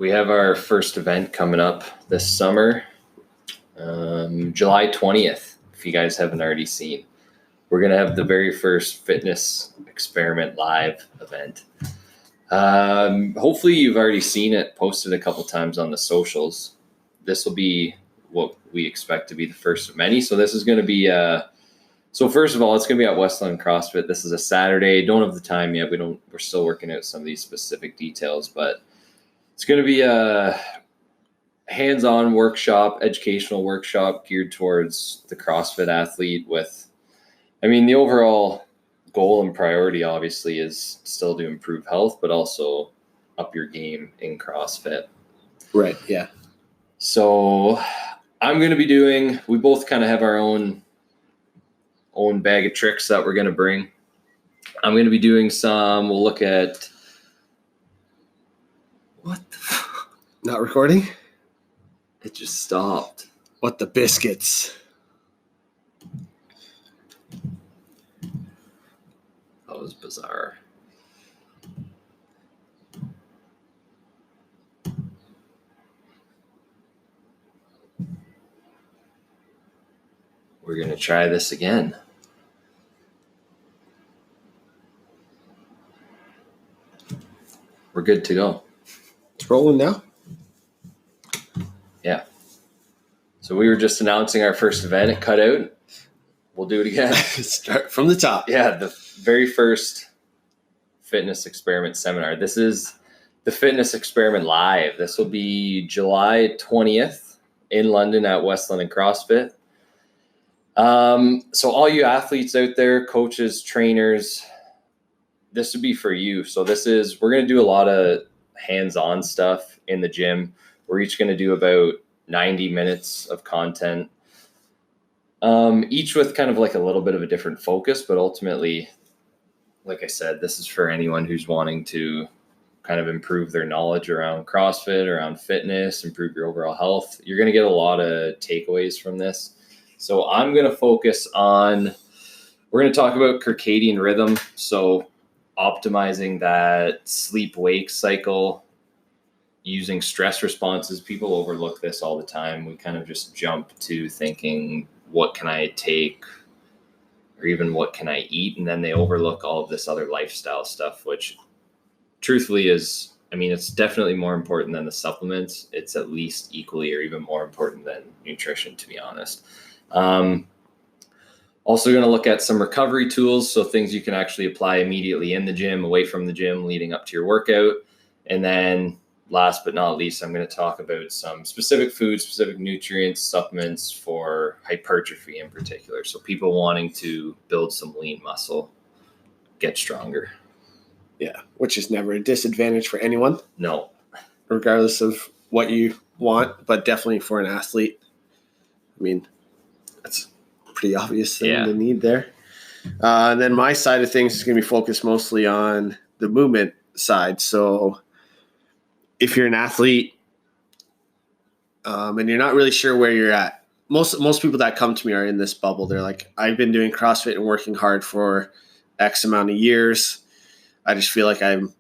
we have our first event coming up this summer, July 20th, if you guys haven't already seen. We're going to have the very first fitness experiment live event. Hopefully you've already seen it posted a couple times on the socials. This will be what we expect to be the first of many. So this is going to be, so first of all, it's going to be at West London CrossFit. This is a Saturday. Don't have the time yet. We're still working out some of these specific details, but it's going to be a hands-on workshop, educational workshop geared towards the CrossFit athlete the overall goal and priority obviously is still to improve health, but also up your game in CrossFit. Right. Yeah. So I'm going to be we both kind of have our own bag of tricks that we're going to bring. I'm going to be doing we'll look at what the Not recording? It just stopped. What the biscuits? That was bizarre. We're going to try this again. We're good to go. It's rolling now? Yeah. So we were just announcing our first event. It cut out. We'll do it again. Start from the top. Yeah, the very first fitness experiment seminar. This is the Fitness Experiment Live. This will be July 20th in London at West London CrossFit. So all you athletes out there, coaches, trainers, this would be for you. So we're going to do a lot of hands-on stuff in the gym. We're each going to do about 90 minutes of content, each with kind of like a little bit of a different focus, but ultimately, like I said, this is for anyone who's wanting to kind of improve their knowledge around CrossFit, around fitness, improve your overall health. You're going to get a lot of takeaways from this. So I'm going to focus we're going to talk about circadian rhythm. So optimizing that sleep-wake cycle, using stress responses. People overlook this all the time. We kind of just jump to thinking, what can I take? Or even what can I eat? And then they overlook all of this other lifestyle stuff, which truthfully is, it's definitely more important than the supplements. It's at least equally or even more important than nutrition, to be honest. Also going to look at some recovery tools. So things you can actually apply immediately in the gym, away from the gym, leading up to your workout. And then last but not least, I'm going to talk about some specific foods, specific nutrients, supplements for hypertrophy in particular. So people wanting to build some lean muscle, get stronger. Yeah, which is never a disadvantage for anyone. No. Regardless of what you want, but definitely for an athlete. That's pretty obvious thing to need there. And then my side of things is going to be focused mostly on the movement side. So if you're an athlete and you're not really sure where you're at, most people that come to me are in this bubble. They're like, I've been doing CrossFit and working hard for X amount of years. I just feel like I'm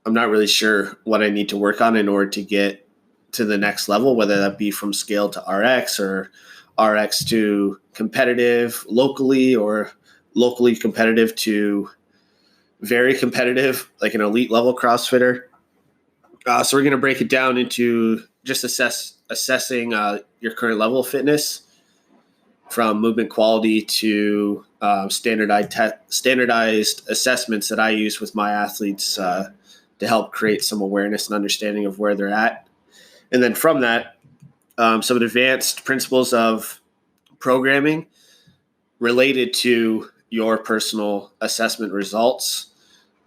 not really sure what I need to work on in order to get to the next level, whether that be from scale to RX or RX to competitive locally or locally competitive to very competitive, like an elite level CrossFitter. So we're going to break it down into just assessing your current level of fitness, from movement quality to standardized assessments that I use with my athletes to help create some awareness and understanding of where they're at. And then from that, some advanced principles of programming related to your personal assessment results,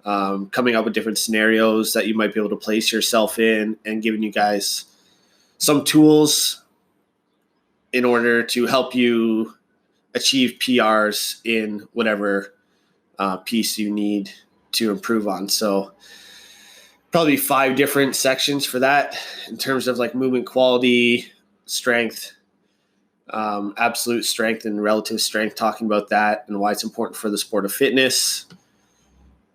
coming up with different scenarios that you might be able to place yourself in, and giving you guys some tools in order to help you achieve PRs in whatever piece you need to improve on. So probably 5 different sections for that in terms of like movement quality, strength, absolute strength and relative strength, talking about that and why it's important for the sport of fitness,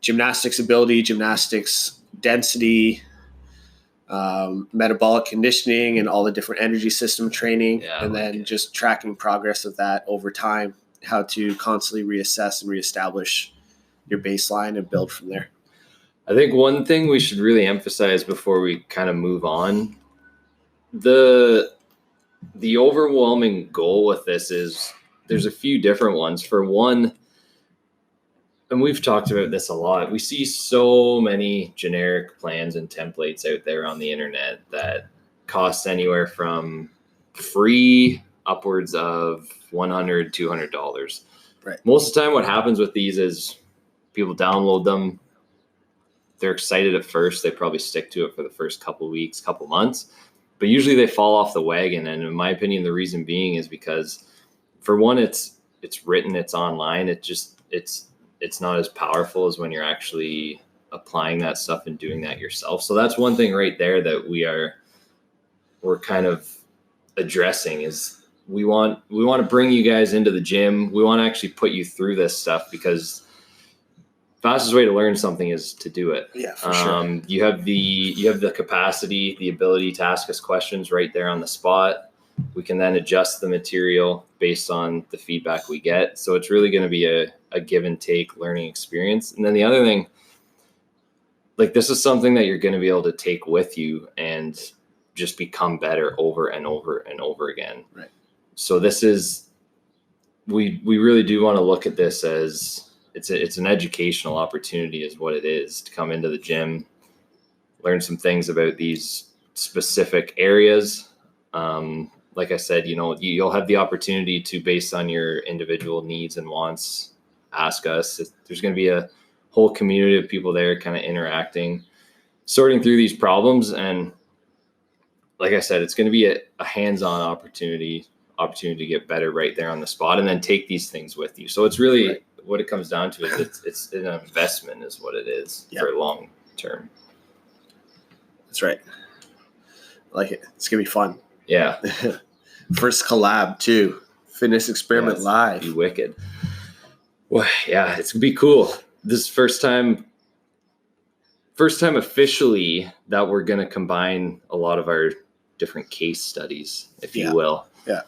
gymnastics ability, gymnastics density, metabolic conditioning and all the different energy system training, Yeah, and then just tracking progress of that over time, how to constantly reassess and reestablish your baseline and build from there. I think one thing we should really emphasize before we kind of move on, the overwhelming goal with this is there's a few different ones. For one, and we've talked about this a lot, we see so many generic plans and templates out there on the internet that cost anywhere from free upwards of $100, $200. Right. Most of the time what happens with these is people download them. They're excited at first. They probably stick to it for the first couple weeks, couple months, but usually they fall off the wagon. And in my opinion, the reason being is because, for one, it's written, it's online. It's not as powerful as when you're actually applying that stuff and doing that yourself. So that's one thing right there that we're kind of addressing is we want to bring you guys into the gym. We want to actually put you through this stuff, because fastest way to learn something is to do it. Yeah, for sure. You have the capacity, the ability to ask us questions right there on the spot. We can then adjust the material based on the feedback we get. So it's really going to be a give and take learning experience. And then the other thing, like, this is something that you're going to be able to take with you and just become better over and over and over again. Right. So this is, we really do want to look at this as it's an educational opportunity is what it is, to come into the gym, learn some things about these specific areas. Like I said, you'll have the opportunity to, based on your individual needs and wants, ask us. There's going to be a whole community of people there kind of interacting, sorting through these problems. And like I said, it's going to be a hands-on opportunity to get better right there on the spot, and then take these things with you. So it's really right. What it comes down to is it's an investment is what it is. Yep. For long term. That's right. I like it. It's going to be fun. Yeah. First collab too. Fitness Experiment Live. Be wicked. Well, yeah, it's gonna be cool. This is first time officially that we're gonna combine a lot of our different case studies, if you will. Yeah.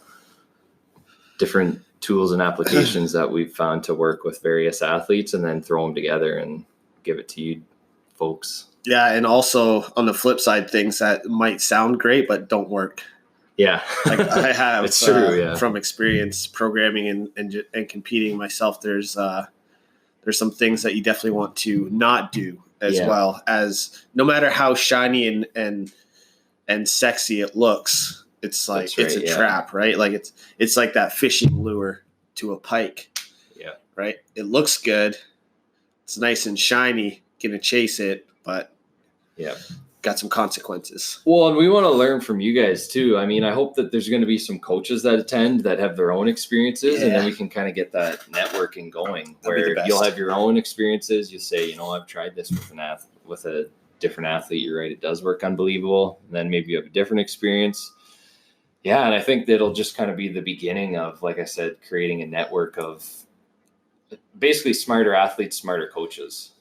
Different tools and applications that we've found to work with various athletes, and then throw them together and give it to you folks. Yeah, and also on the flip side, things that might sound great but don't work. Yeah. Like I have it's true, from experience programming and competing myself, there's some things that you definitely want to not do as well, as no matter how shiny and sexy it looks, it's like it's a trap, right? Like it's like that fishing lure to a pike. Yeah. Right? It looks good. It's nice and shiny, gonna chase it, but got some consequences. Well, and we want to learn from you guys too. I mean, I hope that there's going to be some coaches that attend that have their own experiences, and then we can kind of get that networking going. That'd where you'll have your own experiences. You say, I've tried this with a different athlete. You're right, it does work unbelievable. And then maybe you have a different experience. Yeah, and I think that'll just kind of be the beginning of, like I said, creating a network of basically smarter athletes, smarter coaches.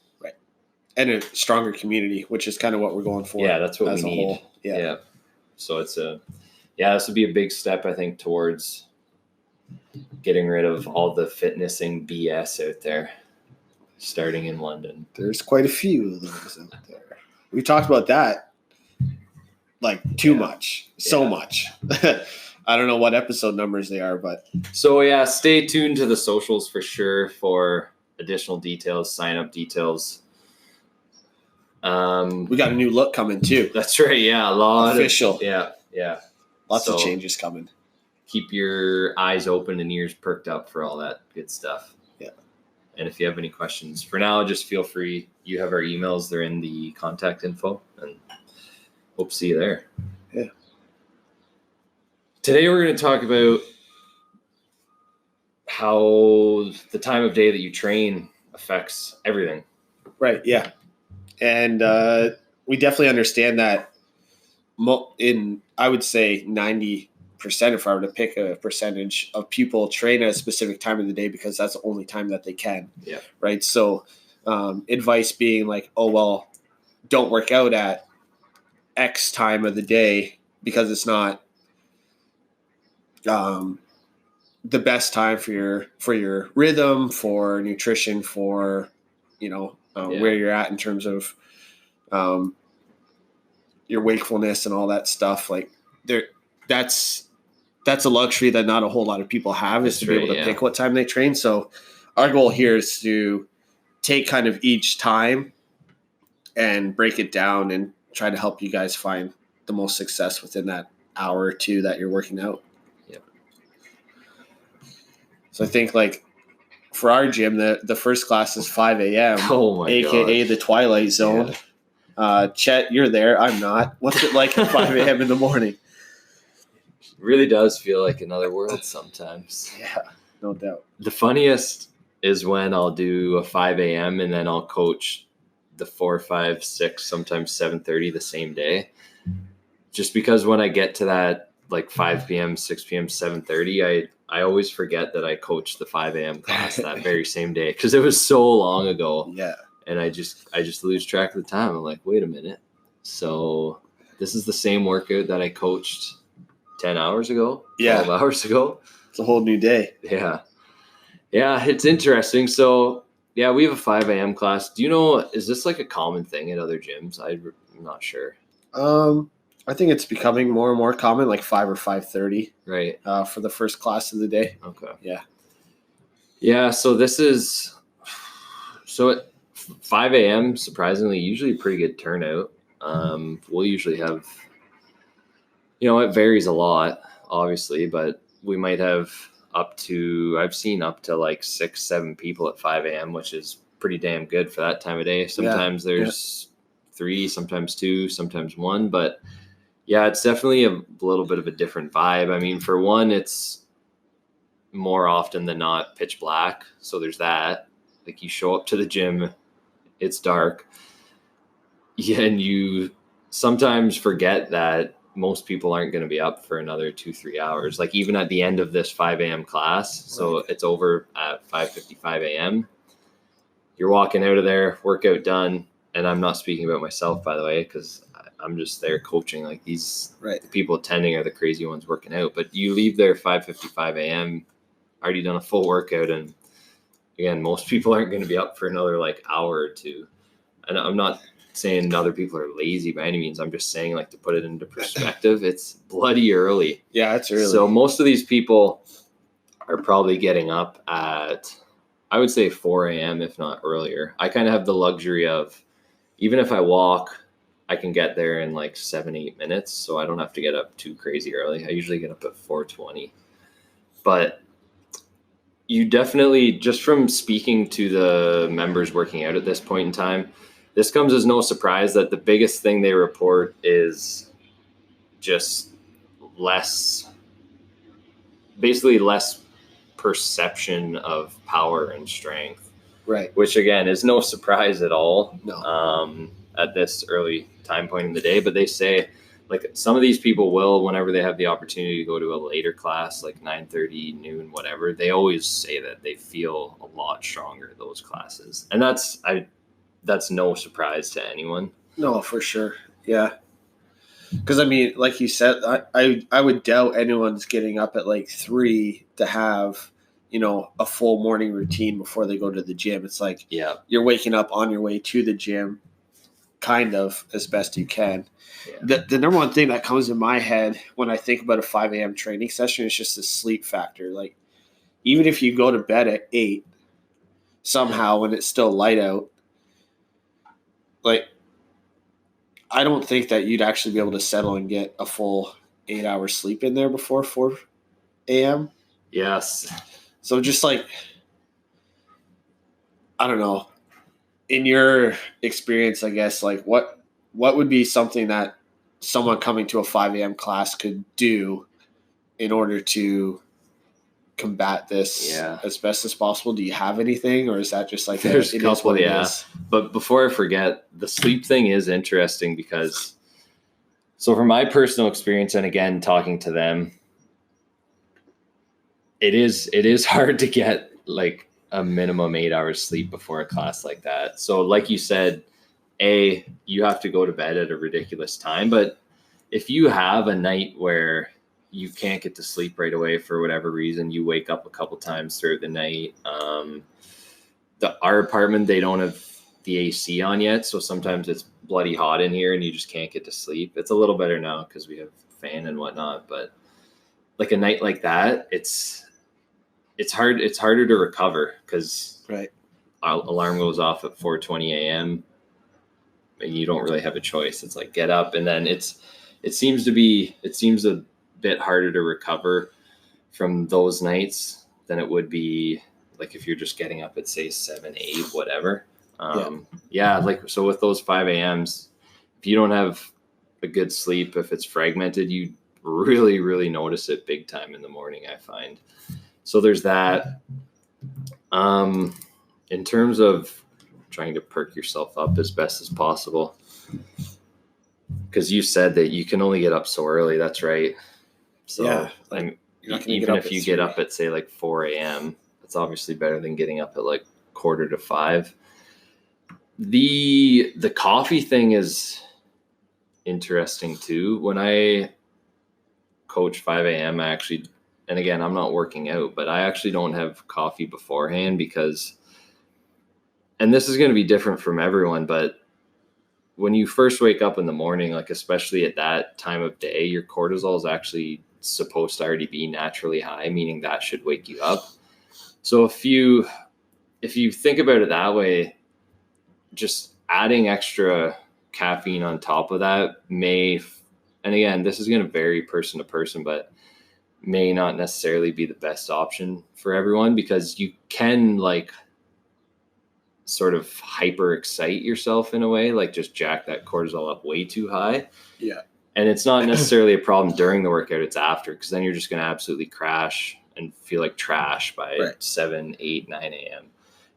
And a stronger community, which is kind of what we're going for. Yeah, that's what we need. Whole. Yeah. So this would be a big step, I think, towards getting rid of all the fitnessing BS out there, starting in London. There's quite a few of those out there. We talked about that like too much, so much. I don't know what episode numbers they are, but. So stay tuned to the socials for sure for additional details, sign up details. We got a new look coming too. That's right. Yeah. Official. Yeah. Lots of changes coming. Keep your eyes open and ears perked up for all that good stuff. Yeah. And if you have any questions for now, just feel free. You have our emails. They're in the contact info, and hope to see you there. Yeah. Today we're going to talk about how the time of day that you train affects everything. Right. Yeah. And we definitely understand that I would say 90%, if I were to pick a percentage of people, train at a specific time of the day because that's the only time that they can. Yeah. Right. So advice being like, don't work out at X time of the day, because it's not the best time for your rhythm, for nutrition, for where you're at in terms of your wakefulness and all that stuff. Like that's a luxury that not a whole lot of people have, is to be able to pick what time they train. So our goal here is to take kind of each time and break it down and try to help you guys find the most success within that hour or two that you're working out. Yep. So I think, like, for our gym, the first class is 5 a.m. Oh my AKA gosh. the Twilight Zone. Yeah. Chet, you're there. I'm not. What's it like at 5 a.m. in the morning? It really does feel like another world sometimes. Yeah, no doubt. The funniest is when I'll do a 5 a.m. and then I'll coach the 4, 5, 6, sometimes 7:30 the same day. Just because when I get to that, like 5 p.m., 6 p.m., 7:30, I always forget that I coached the 5 a.m. class that very same day, because it was so long ago. Yeah. And I just lose track of the time. I'm like, wait a minute. So this is the same workout that I coached 10 hours ago, 12 hours ago. It's a whole new day. Yeah. Yeah, it's interesting. So, yeah, we have a 5 a.m. class. Do you know, is this like a common thing at other gyms? I'm not sure. I think it's becoming more and more common, like 5 or 5:30. Right. For the first class of the day. Okay. Yeah. Yeah, so at 5 a.m., surprisingly, usually a pretty good turnout. We'll usually have, it varies a lot, obviously, but we might have I've seen up to like 6, 7 people at 5 a.m., which is pretty damn good for that time of day. Sometimes there's 3, sometimes 2, sometimes 1, but yeah, it's definitely a little bit of a different vibe. I mean, for one, it's more often than not pitch black. So there's that. Like, you show up to the gym, it's dark. Yeah, and you sometimes forget that most people aren't going to be up for another 2-3 hours. Like, even at the end of this 5 a.m. class, so it's over at 5:55 a.m. You're walking out of there, workout done. And I'm not speaking about myself, by the way, because I'm just there coaching. Like, these the people attending are the crazy ones working out. But you leave there 5:55 a.m., already done a full workout. And again, most people aren't going to be up for another like hour or two. And I'm not saying other people are lazy by any means. I'm just saying, like, to put it into perspective, it's bloody early. Yeah, it's early. So most of these people are probably getting up at, I would say, 4 a.m., if not earlier. I kind of have the luxury of, even if I walk, I can get there in like 7-8 minutes. So I don't have to get up too crazy early. I usually get up at 4:20. But you definitely, just from speaking to the members working out at this point in time, this comes as no surprise that the biggest thing they report is just less perception of power and strength. Right. Which, again, is no surprise at all. No. At this early time point in the day. But they say, like, some of these people will, whenever they have the opportunity to go to a later class, like 9:30, noon, whatever, they always say that they feel a lot stronger at those classes. And that's no surprise to anyone. No, for sure. Yeah. Because, I mean, like you said, I would doubt anyone's getting up at like 3 to have, a full morning routine before they go to the gym. It's like you're waking up on your way to the gym, kind of, as best you can. Yeah. The number one thing that comes in my head when I think about a 5 a.m. training session is just the sleep factor. Like, even if you go to bed at 8, somehow when it's still light out, like, I don't think that you'd actually be able to settle and get a full 8 hours sleep in there before 4 a.m. Yes. So just like, I don't know, in your experience, I guess, like, what would be something that someone coming to a 5 a.m. class could do in order to combat this as best as possible? Do you have anything, or is that just like there's a couple? But before I forget, the sleep thing is interesting because, so from my personal experience, and again, talking to them, it is hard to get like a minimum 8 hours sleep before a class like that. So like you said, you have to go to bed at a ridiculous time. But if you have a night where you can't get to sleep right away for whatever reason, you wake up a couple times throughout the night. Our apartment, they don't have the AC on yet, so sometimes it's bloody hot in here and you just can't get to sleep. It's a little better now because we have fan and whatnot, but like a night like that, it's harder to recover because Right. alarm goes off at 4:20 a.m. and you don't really have a choice. It's like get up, and then it seems a bit harder to recover from those nights than it would be like if you're just getting up at say 7, 8, whatever. Like so with those 5 a.m.s, if you don't have a good sleep, if it's fragmented, you really, really notice it big time in the morning, I find. So there's that. In terms of trying to perk yourself up as best as possible, because you said that you can only get up so early. That's right. So even if you get up at say like 4 a.m., it's obviously better than getting up at like 4:45. The coffee thing is interesting too. When I coach 5 a.m., I actually, and again, I'm not working out, but I actually don't have coffee beforehand because, and this is going to be different from everyone, but when you first wake up in the morning, like especially at that time of day, your cortisol is actually supposed to already be naturally high, meaning that should wake you up. So if you think about it that way, just adding extra caffeine on top of that may, and again, this is going to vary person to person, but may not necessarily be the best option for everyone because you can like sort of hyper excite yourself in a way, like just jack that cortisol up way too high. Yeah. And it's not necessarily a problem during the workout, it's after, because then you're just going to absolutely crash and feel like trash by 7, 8, 9 a.m.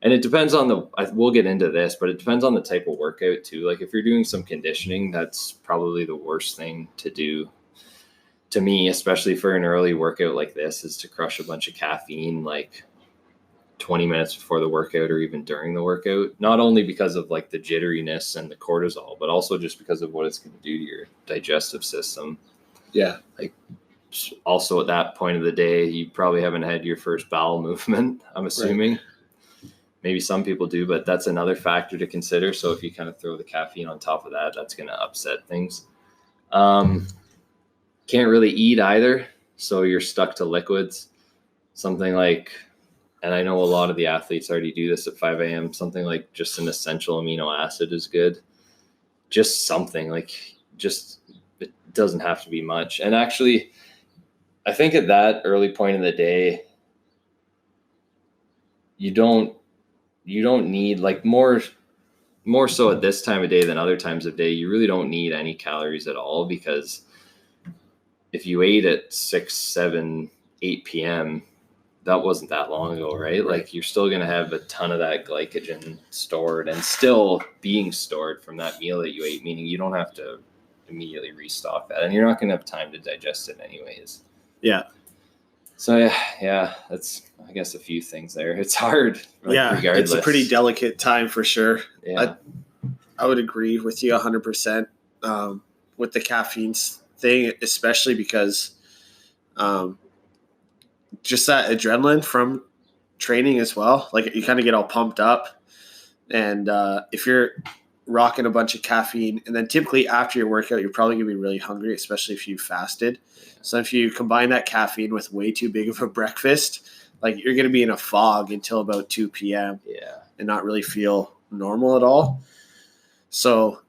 And it depends on we'll get into this, but it depends on the type of workout too. Like if you're doing some conditioning, that's probably the worst thing to do to me, especially for an early workout like this, is to crush a bunch of caffeine like 20 minutes before the workout or even during the workout, not only because of like the jitteriness and the cortisol, but also just because of what it's going to do to your digestive system. Yeah. Like also at that point of the day, you probably haven't had your first bowel movement, I'm assuming. Right. Maybe some people do, but that's another factor to consider. So if you kind of throw the caffeine on top of that, that's going to upset things. Can't really eat either. So you're stuck to liquids. Something like, and I know a lot of the athletes already do this at 5 a.m., something like just an essential amino acid is good. Just something like, it doesn't have to be much. And actually, I think at that early point in the day, you don't need, like, more so at this time of day than other times of day, you really don't need any calories at all, because if you ate at 6, 7, 8 p.m., that wasn't that long ago, right? Like you're still going to have a ton of that glycogen stored and still being stored from that meal that you ate, meaning you don't have to immediately restock that, and you're not going to have time to digest it anyways. Yeah. So yeah, that's, I guess, a few things there. It's hard. Regardless. It's a pretty delicate time for sure. Yeah. I would agree with you 100% with the caffeine thing, especially because just that adrenaline from training as well. Like you kind of get all pumped up, and if you're rocking a bunch of caffeine, and then typically after your workout, you're probably gonna be really hungry, especially if you fasted. So if you combine that caffeine with way too big of a breakfast, like you're gonna be in a fog until about 2 p.m. And not really feel normal at all. So,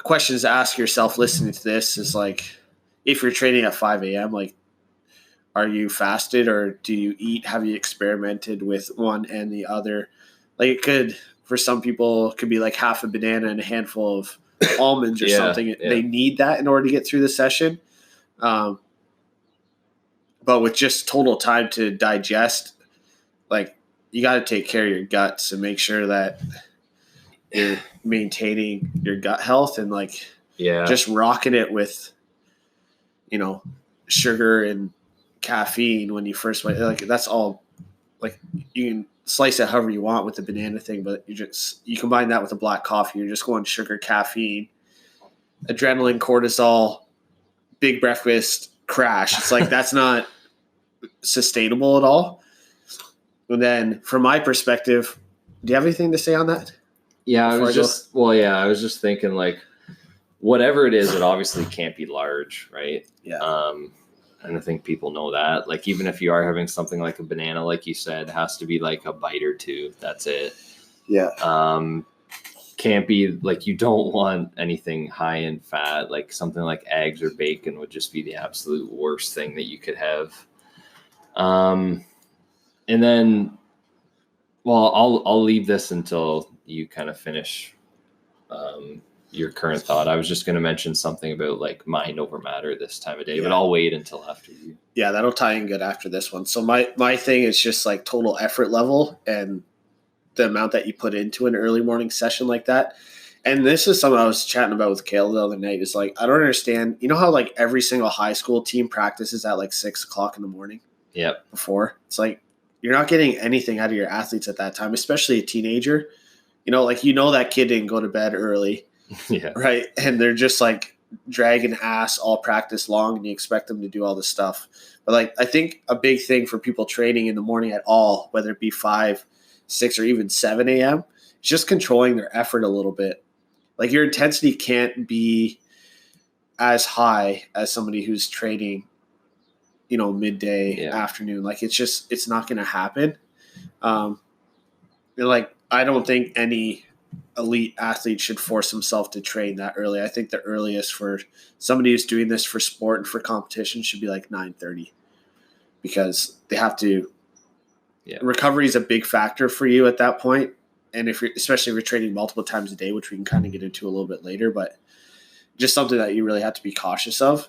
questions to ask yourself listening to this is like, if you're training at 5 a.m., like, are you fasted or do you eat? Have you experimented with one and the other? Like it could, for some people, it could be like half a banana and a handful of almonds or something. Yeah. They need that in order to get through the session. But with just total time to digest, like you got to take care of your guts and make sure that you're maintaining your gut health, and like just rocking it with, sugar and caffeine when you first went, like that's all, like you can slice it however you want with the banana thing, but you combine that with a black coffee, you're just going sugar, caffeine, adrenaline, cortisol, big breakfast, crash. It's like that's not sustainable at all. And then from my perspective, do you have anything to say on that? Yeah, I was just thinking like whatever it is, it obviously can't be large, right? Yeah. And I think people know that. Like even if you are having something like a banana, like you said, it has to be like a bite or two. That's it. Yeah. Can't be like you don't want anything high in fat, like something like eggs or bacon would just be the absolute worst thing that you could have. And then, well, I'll leave this until you kind of finish your current thought. I was just going to mention something about like mind over matter this time of day, but I'll wait until after you. Yeah, that'll tie in good after this one. So my thing is just like total effort level and the amount that you put into an early morning session like that. And this is something I was chatting about with Kale the other night. Is like, I don't understand. You know how like every single high school team practices at like 6:00 in the morning? Yep. Before it's like, you're not getting anything out of your athletes at that time, especially a teenager. Like, that kid didn't go to bed early. Yeah. Right. And they're just like dragging ass all practice long and you expect them to do all this stuff. But like, I think a big thing for people training in the morning at all, whether it be 5, 6, or even 7 a.m., is just controlling their effort a little bit. Like your intensity can't be as high as somebody who's training, midday, afternoon. Like it's not going to happen. And like, I don't think any elite athlete should force himself to train that early. I think the earliest for somebody who's doing this for sport and for competition should be like 9:30, because they have to. Yeah. Recovery is a big factor for you at that point, and especially if you're training multiple times a day, which we can kind of get into a little bit later, but just something that you really have to be cautious of.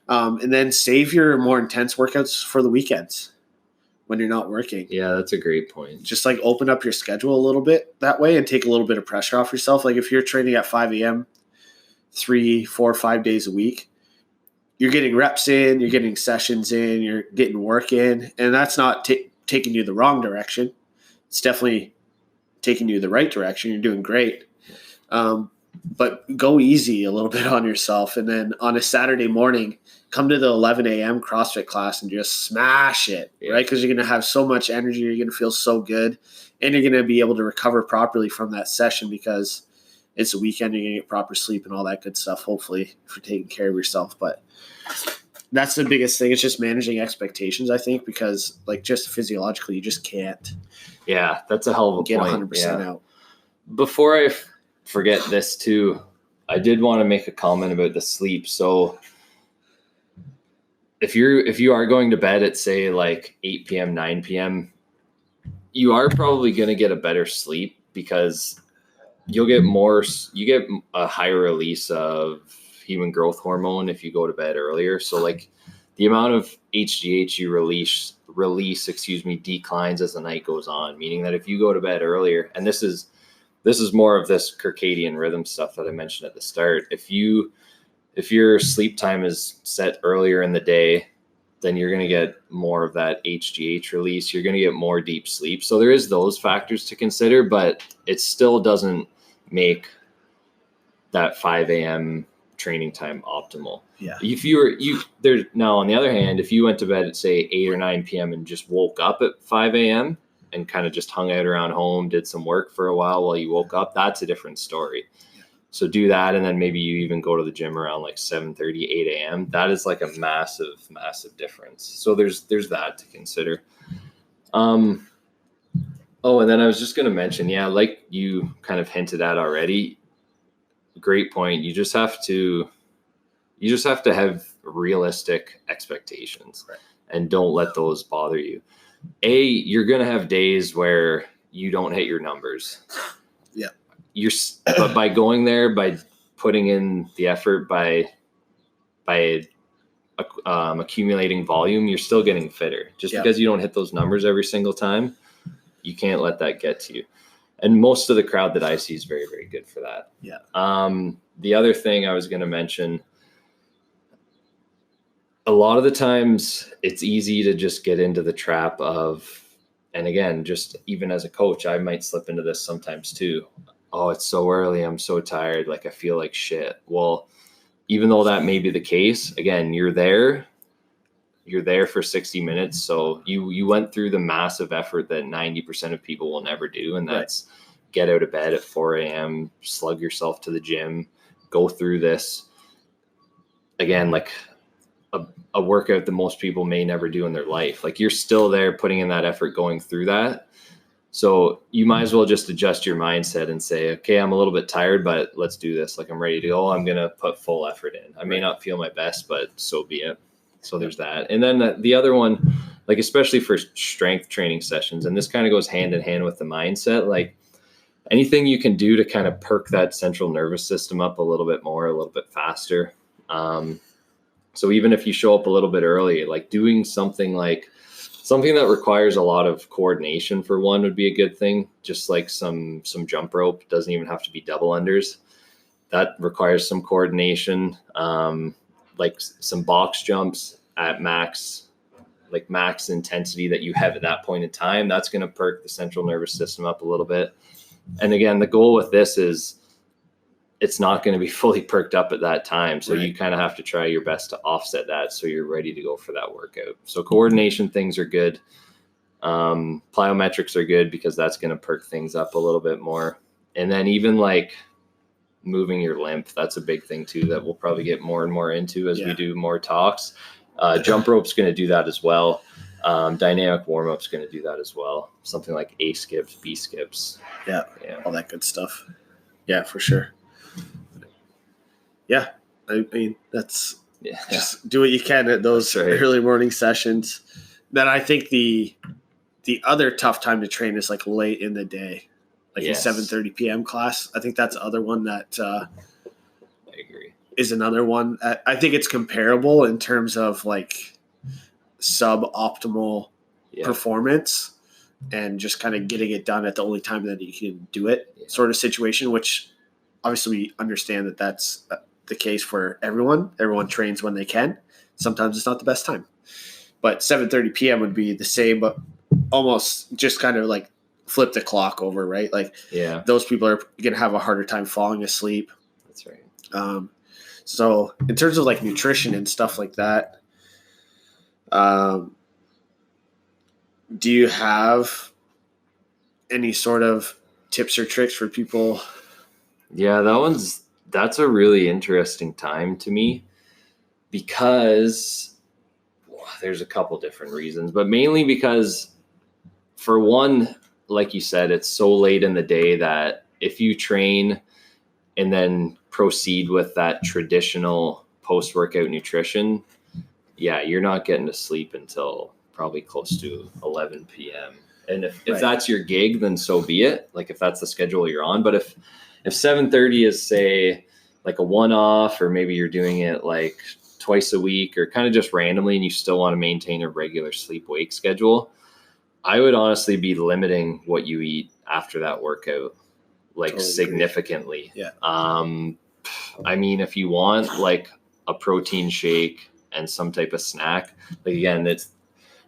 And then save your more intense workouts for the weekends when you're not working. Yeah, that's a great point. Just like open up your schedule a little bit that way and take a little bit of pressure off yourself. Like if you're training at 5 a.m. 3, 4, 5 days a week, you're getting reps in, you're getting sessions in, you're getting work in, and that's not taking you the wrong direction. It's definitely taking you the right direction. You're doing great. But go easy a little bit on yourself. And then on a Saturday morning, come to the 11 a.m. CrossFit class and just smash it, right? Because you're going to have so much energy. You're going to feel so good. And you're going to be able to recover properly from that session because it's a weekend. You're going to get proper sleep and all that good stuff, hopefully, for taking care of yourself. But that's the biggest thing. It's just managing expectations, I think, because like just physiologically, you just can't. Yeah, that's a hell of a get point. 100% out. Before I forget this too, I did want to make a comment about the sleep. So if you are going to bed at say like 8 p.m., 9 p.m., you are probably going to get a better sleep because you get a higher release of human growth hormone if you go to bed earlier. So like the amount of HGH you release, declines as the night goes on, meaning that if you go to bed earlier, and this is more of this circadian rhythm stuff that I mentioned at the start. If your sleep time is set earlier in the day, then you're going to get more of that HGH release. You're going to get more deep sleep. So there is those factors to consider, but it still doesn't make that 5 a.m. training time optimal. Yeah. Now on the other hand, if you went to bed at say 8 or 9 p.m. and just woke up at 5 a.m. and kind of just hung out around home, did some work for a while you woke up, that's a different story. So do that, and then maybe you even go to the gym around like 7:30, 8 a.m. That is like a massive, massive difference. So there's that to consider. And then I was just going to mention, like you kind of hinted at already, great point. You just have to have realistic expectations, right? And don't let those bother you. You're going to have days where you don't hit your numbers. Yeah. But by going there, by putting in the effort, by accumulating volume, you're still getting fitter. Just because you don't hit those numbers every single time, you can't let that get to you. And most of the crowd that I see is very, very good for that. Yeah. The other thing I was going to mention, a lot of the times it's easy to just get into the trap of And again, just even as a coach, I might slip into this sometimes too. Oh, it's so early. I'm so tired. Like I feel like shit. Well, even though that may be the case, again, you're there for 60 minutes. So you went through the massive effort that 90% of people will never do. And that's get out of bed at 4 a.m., slug yourself to the gym, go through this. Again, like a workout that most people may never do in their life. Like you're still there putting in that effort going through that. So you might as well just adjust your mindset and say, okay, I'm a little bit tired, but let's do this. Like I'm ready to go. I'm going to put full effort in. I may not feel my best, but so be it. So there's that. And then the other one, like, especially for strength training sessions, and this kind of goes hand in hand with the mindset, like anything you can do to kind of perk that central nervous system up a little bit more, a little bit faster. So even if you show up a little bit early, like doing something that requires a lot of coordination for one would be a good thing. Just like some jump rope, doesn't even have to be double unders. That requires some coordination. Like some box jumps at max intensity that you have at that point in time. That's going to perk the central nervous system up a little bit. And again, the goal with this is it's not going to be fully perked up at that time. So you kind of have to try your best to offset that so you're ready to go for that workout. So coordination things are good. Plyometrics are good because that's going to perk things up a little bit more. And then even like moving your lymph, that's a big thing too that we'll probably get more and more into as we do more talks. Jump rope's going to do that as well. Dynamic warm-up's going to do that as well. Something like A skips, B skips. Yeah, all that good stuff. Yeah, for sure. Yeah, I mean, that's just do what you can at those early morning sessions. Then I think the other tough time to train is like late in the day, like a 7:30 p.m. class. I think that's the other one that I agree is another one. I think it's comparable in terms of like suboptimal performance and just kind of getting it done at the only time that you can do it sort of situation, which obviously we understand that that's the case for everyone. Everyone trains when they can. Sometimes it's not the best time. But 7:30 p.m. would be the same, but almost just kind of like flip the clock over, right? Like those people are going to have a harder time falling asleep. That's right. So in terms of like nutrition and stuff like that, do you have any sort of tips or tricks for people? Yeah, that's a really interesting time to me because there's a couple different reasons, but mainly because for one, like you said, it's so late in the day that if you train and then proceed with that traditional post-workout nutrition, you're not getting to sleep until probably close to 11 p.m. And if that's your gig, then so be it. Like if that's the schedule you're on, but if 7:30 is say like a one-off, or maybe you're doing it like twice a week or kind of just randomly and you still want to maintain a regular sleep-wake schedule, I would honestly be limiting what you eat after that workout, like significantly. Yeah. I mean, if you want like a protein shake and some type of snack, like again,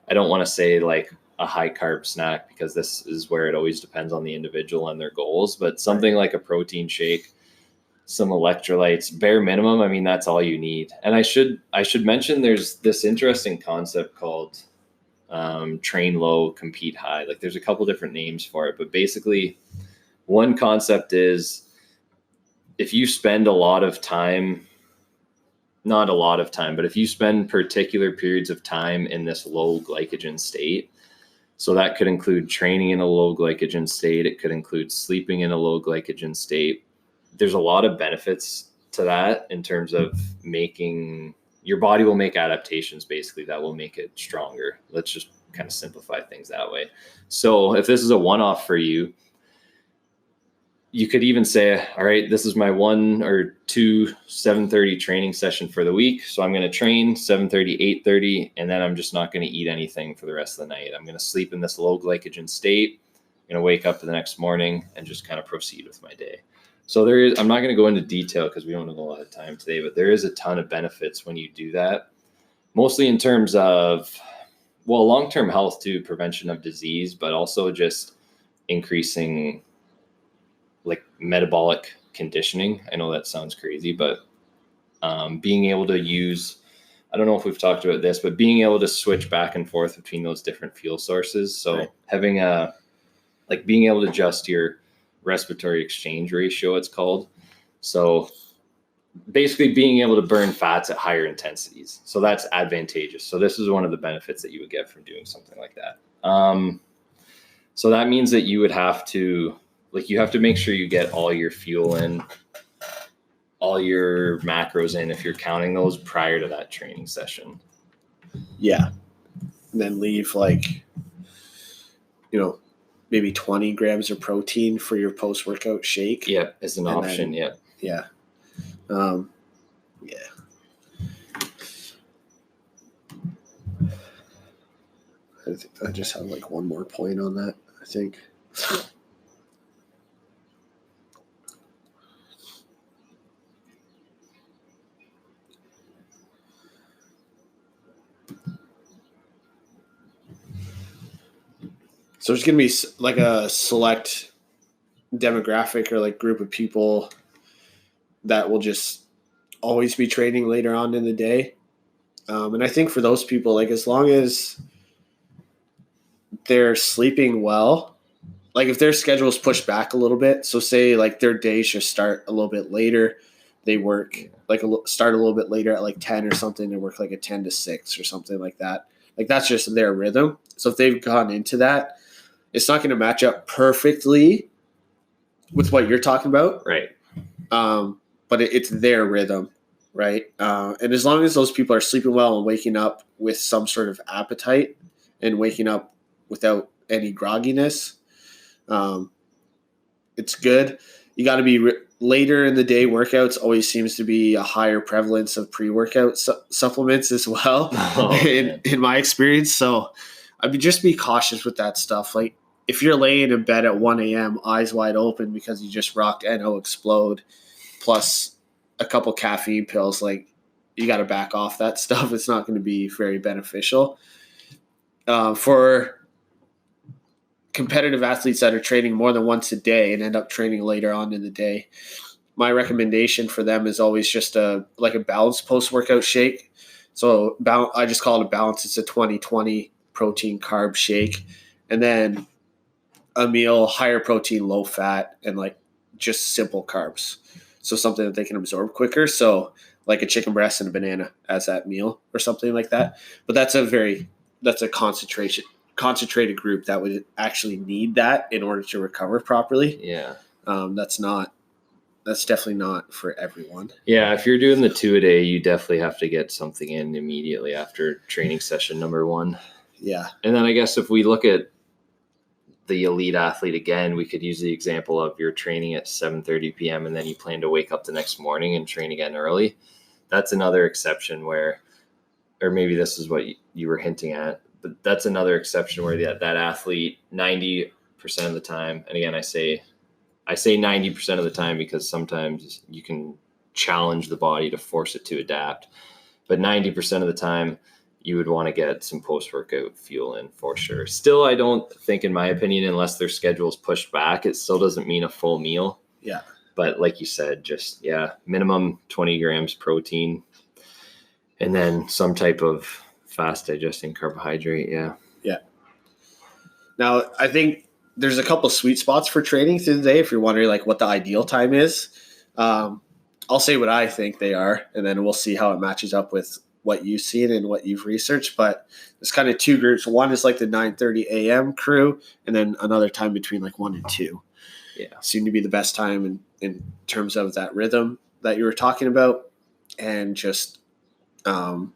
I don't want to say like a high carb snack because this is where it always depends on the individual and their goals, but something like a protein shake, some electrolytes, bare minimum. I mean, that's all you need. And I should mention there's this interesting concept called train low, compete high. Like there's a couple different names for it, but basically one concept is if you spend a lot of time, not a lot of time, but if you spend particular periods of time in this low glycogen state, so that could include training in a low glycogen state, it could include sleeping in a low glycogen state. There's a lot of benefits to that in terms of making your body will make adaptations basically that will make it stronger. Let's just kind of simplify things that way. So if this is a one-off for you, you could even say, all right, this is my 1 or 2 7:30 training session for the week. So I'm going to train 7:30, 8:30, and then I'm just not going to eat anything for the rest of the night. I'm going to sleep in this low glycogen state. I'm going to wake up the next morning and just kind of proceed with my day. So I'm not going to go into detail because we don't have a lot of time today, but there is a ton of benefits when you do that, mostly in terms of well, long-term health too, prevention of disease, but also just increasing like metabolic conditioning. I know that sounds crazy, but being able to use, I don't know if we've talked about this, but being able to switch back and forth between those different fuel sources. So Right. having like being able to adjust your respiratory exchange ratio, it's called. So basically being able to burn fats at higher intensities. So that's advantageous. So this is one of the benefits that you would get from doing something like that. So that means that you would have to, like, you have to make sure you get all your fuel in, all your macros in, if you're counting those prior to that training session. Yeah. And then leave like, maybe 20 grams of protein for your post-workout shake. Yep, as an option. Yep. Yeah. Yeah. I just have like one more point on that, I think. So there's going to be like a select demographic or like group of people that will just always be training later on in the day. And I think for those people, like as long as they're sleeping well, like if their schedule is pushed back a little bit, so say like their days just start a little bit later, they work like start a little bit later at like 10 or something and work like a 10 to 6 or something like that. Like that's just their rhythm. So if they've gone into that, it's not going to match up perfectly with what you're talking about. Right. But it's their rhythm, right? And as long as those people are sleeping well and waking up with some sort of appetite and waking up without any grogginess, it's good. You got to be later in the day. Workouts always seems to be a higher prevalence of pre-workout supplements as well, in my experience. So I'd just be cautious with that stuff. Like if you're laying in bed at 1 a.m., eyes wide open because you just rocked NO Explode plus a couple caffeine pills, like you got to back off that stuff. It's not going to be very beneficial. For competitive athletes that are training more than once a day and end up training later on in the day, my recommendation for them is always just a balanced post-workout shake. So I just call it a balance. It's a 20-20 protein carb shake. And then a meal, higher protein, low fat, and like just simple carbs. So something that they can absorb quicker. So like a chicken breast and a banana as that meal or something like that. But that's a concentrated group that would actually need that in order to recover properly. Yeah. That's definitely not for everyone. Yeah. If you're doing the 2 a day, you definitely have to get something in immediately after training session number 1. Yeah. And then I guess if we look at the elite athlete again, we could use the example of you're training at 7:30 p.m. and then you plan to wake up the next morning and train again early. That's another exception where, or maybe this is what you were hinting at, but that's another exception where that athlete 90% of the time, and again, I say 90% of the time because sometimes you can challenge the body to force it to adapt, but 90% of the time you would want to get some post-workout fuel in for sure. Still, I don't think, in my opinion, unless their schedule is pushed back, it still doesn't mean a full meal. Yeah. But like you said, just, minimum 20 grams protein and then some type of fast digesting carbohydrate. Yeah. Yeah. Now, I think there's a couple sweet spots for training through the day if you're wondering like what the ideal time is. I'll say what I think they are, and then we'll see how it matches up with what you've seen and what you've researched. But there's kind of two groups. One is like the 9:30 a.m. crew, and then another time between like 1 and 2. Yeah. Seem to be the best time in terms of that rhythm that you were talking about. And just, that's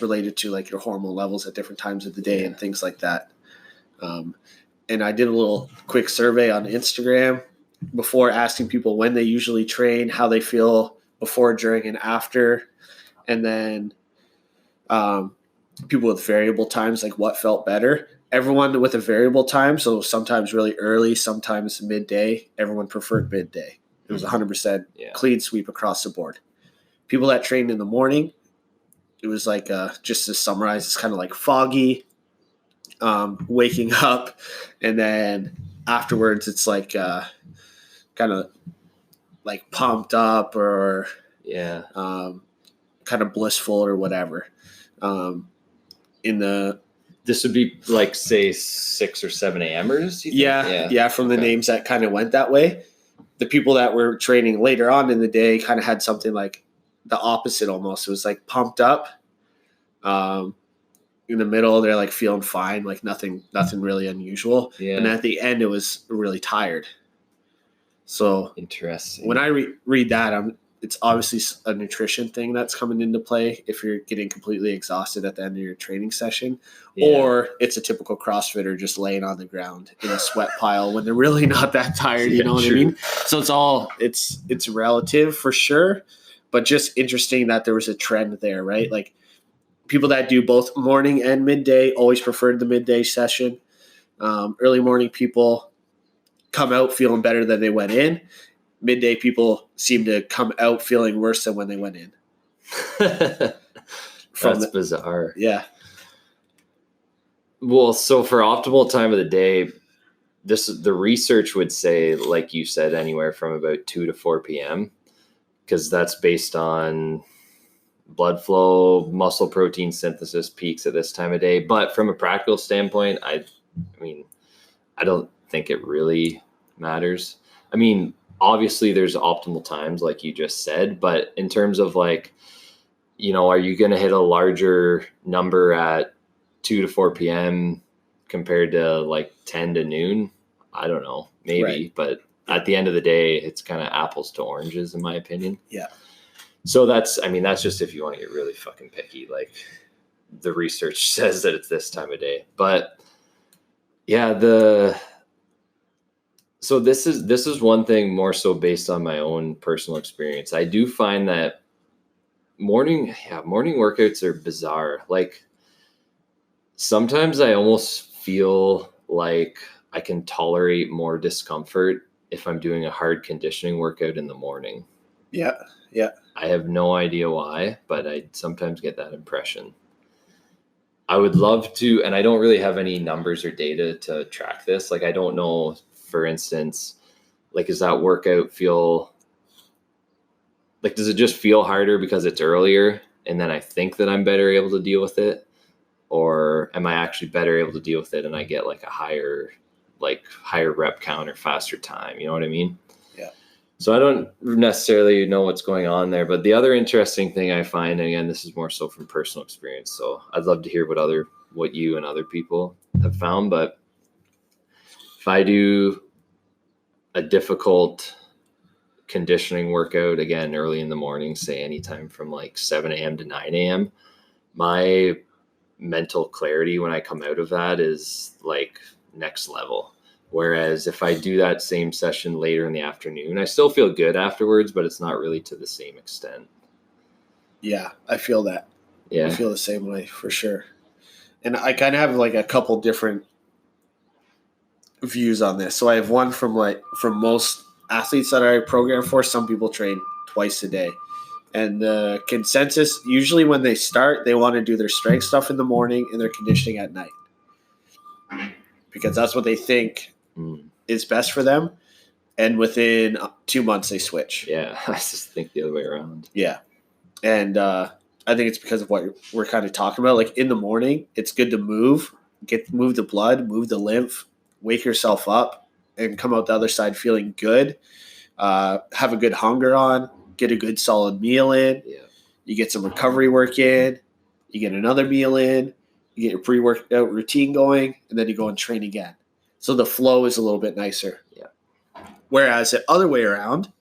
related to like your hormone levels at different times of the day and things like that. And I did a little quick survey on Instagram before asking people when they usually train, how they feel before, during, and after. And then people with variable times, like what felt better. Everyone with a variable time, so sometimes really early, sometimes midday, everyone preferred midday. It was 100% clean sweep across the board. People that trained in the morning it was like, just to summarize, it's kind of like foggy, waking up, and then afterwards it's like kind of like pumped up or Yeah. kind of blissful or whatever. In the This would be like, say, 6 or 7 a.m.ers, you think? yeah, from the names that kind of went that way. The people that were training later on in the day kind of had something like the opposite almost. It was like pumped up. In the middle, they're like feeling fine, like nothing really unusual. Yeah. And at the end, it was really tired. So Interesting. when I read that, it's obviously a nutrition thing that's coming into play if you're getting completely exhausted at the end of your training session, or it's a typical CrossFitter just laying on the ground in a sweat pile when they're really not that tired. You know what I mean? So it's relative for sure, but just interesting that there was a trend there, right? Like people that do both morning and midday always preferred the midday session. Early morning people come out feeling better than they went in. Midday people seem to come out feeling worse than when they went in. That's bizarre. Yeah. Well, so for optimal time of the day, the research would say, like you said, anywhere from about 2 to 4 p.m. because that's based on blood flow, muscle protein synthesis peaks at this time of day. But from a practical standpoint, I mean, I don't think it really matters. I mean, obviously there's optimal times like you just said, but in terms of like, you know, are you going to hit a larger number at 2 to 4 p.m. compared to like 10 to noon? I don't know, maybe, right. But at the end of the day, it's kind of apples to oranges in my opinion. Yeah. So that's just if you want to get really fucking picky, like the research says that it's this time of day, but yeah, so this is one thing more so based on my own personal experience. I do find that morning workouts are bizarre. Like sometimes I almost feel like I can tolerate more discomfort if I'm doing a hard conditioning workout in the morning. Yeah. Yeah. I have no idea why, but I sometimes get that impression. I would love to, and I don't really have any numbers or data to track this. Like, I don't know, for instance, like, does that workout feel like, does it just feel harder because it's earlier and then I think that I'm better able to deal with it? Or am I actually better able to deal with it and I get like a higher rep count or faster time? You know what I mean? Yeah. So I don't necessarily know what's going on there, but the other interesting thing I find, and again, this is more so from personal experience, so I'd love to hear what you and other people have found. But if I do a difficult conditioning workout, again, early in the morning, say anytime from like 7 a.m. to 9 a.m., my mental clarity when I come out of that is like next level. Whereas if I do that same session later in the afternoon, I still feel good afterwards, but it's not really to the same extent. Yeah, I feel that. Yeah. I feel the same way for sure. And I kind of have like a couple different views on this. So I have one from most athletes that I program for. Some people train twice a day. And the consensus, usually when they start, they want to do their strength stuff in the morning and their conditioning at night. Because that's what they think is best for them. And within 2 months, they switch. Yeah, I just think the other way around. Yeah. And I think it's because of what we're kind of talking about. Like in the morning, it's good to move the blood, move the lymph, wake yourself up, and come out the other side feeling good. Have a good hunger on, get a good solid meal in. Yeah. You get some recovery work in, you get another meal in, you get your pre-workout routine going, and then you go and train again. So the flow is a little bit nicer. Yeah. Whereas the other way around,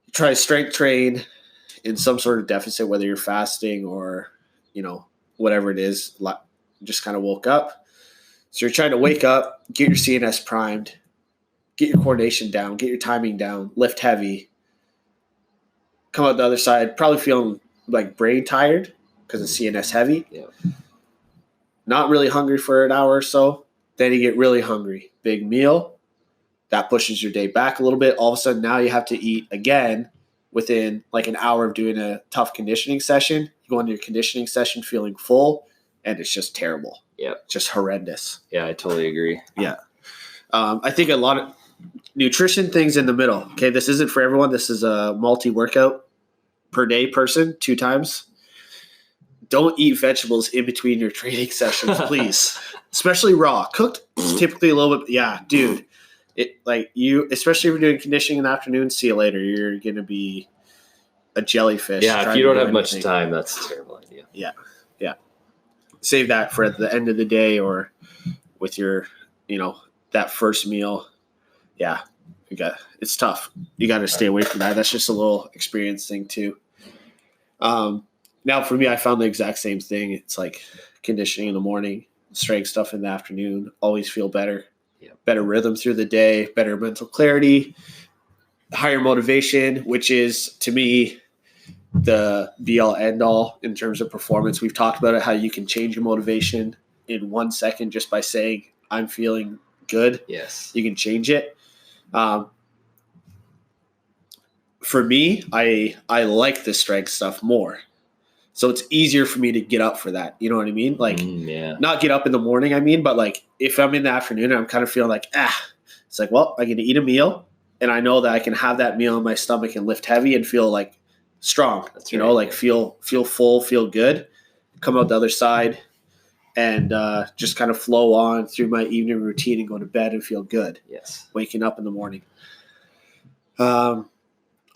you try to strength train in some sort of deficit, whether you're fasting or, whatever it is, just kind of woke up. So you're trying to wake up, get your CNS primed, get your coordination down, get your timing down, lift heavy, come out the other side, probably feeling like brain tired because it's CNS heavy. Yeah. Not really hungry for an hour or so. Then you get really hungry. Big meal. That pushes your day back a little bit. All of a sudden, now you have to eat again within like an hour of doing a tough conditioning session. You go into your conditioning session feeling full, and it's just terrible. Yeah. Just horrendous. Yeah, I totally agree. Yeah. I think a lot of nutrition things in the middle. Okay, this isn't for everyone. This is a multi-workout per day person, 2 times. Don't eat vegetables in between your training sessions, please. Especially raw. Cooked, typically a little bit. Yeah, dude. Especially if you're doing conditioning in the afternoon, see you later. You're going to be a jellyfish. Yeah, if you don't have much time, that's a terrible idea. Yeah. Save that for at the end of the day or with your, that first meal. Yeah, it's tough. You got to stay away from that. That's just a little experience thing too. Now for me, I found the exact same thing. It's like conditioning in the morning, strength stuff in the afternoon. Always feel better. Yeah. Better rhythm through the day, better mental clarity, higher motivation, which is to me the be all end all in terms of performance. We've talked about it, how you can change your motivation in 1 second just by saying, I'm feeling good. Yes. You can change it. For me, I like the strength stuff more. So it's easier for me to get up for that. You know what I mean? Like, not get up in the morning, but like if I'm in the afternoon and I'm kind of feeling like, it's like, well, I get to eat a meal and I know that I can have that meal in my stomach and lift heavy and feel like strong. That's right. Like feel full, feel good, come out the other side and just kind of flow on through my evening routine and go to bed and feel good. Yes. Waking up in the morning.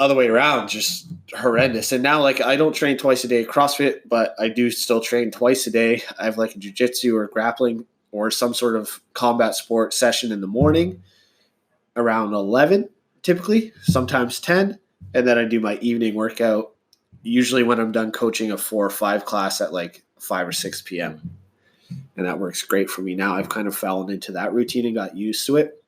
Other way around, just horrendous. And now, like, I don't train twice a day at CrossFit, but I do still train twice a day. I have like a jiu-jitsu or grappling or some sort of combat sport session in the morning around 11, typically, sometimes 10. And then I do my evening workout, usually when I'm done coaching a 4 or 5 class at like 5 or 6 p.m. And that works great for me now. I've kind of fallen into that routine and got used to it.